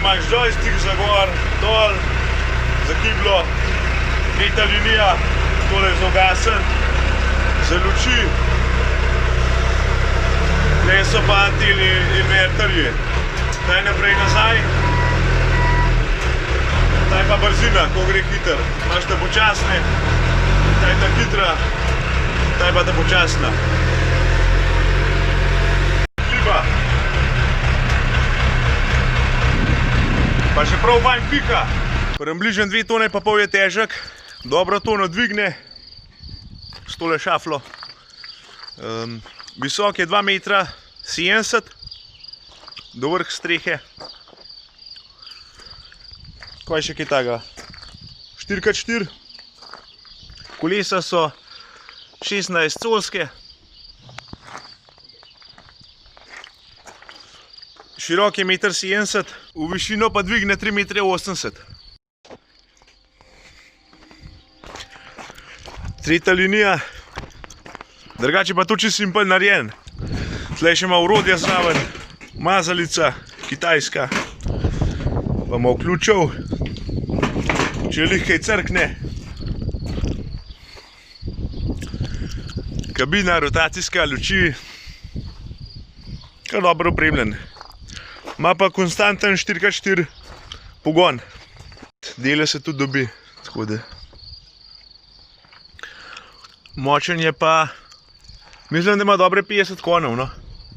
imaš joystick za gor, dol, za kiblo, tretja linija, tole je za ugasen, za luči. Tukaj so pa anti-inverterji. Taj naprej nazaj. Taj pa brzina, ko gre hiter. Imaš ta počasne, taj ta hitra, taj pa ta počasna. Kliba. Pa še prav fajn pika. Približno 2,5 tone je težek. Dobro tono dvigne s tole šaflo. Visok je 2,70 m do vrh strehe. Kaj še kaj takega? 4x4. Kolesa so 16 colske. Širok je 1,70 m, v višino pa dvigne 3,80 m. Tretja linija. Drugače pa to čisto simpel narejen. Tlej še ima orodja zraven, mazalica, kitajska. Pa malo ključev, če lih kaj crkne. Kabina, rotacijska, luči. Kar dobro opremljen. Ima pa konstanten 4x4 pogon. Dele se tudi dobi. Močen je pa, mislim, da ima dobre 50 konjev, no.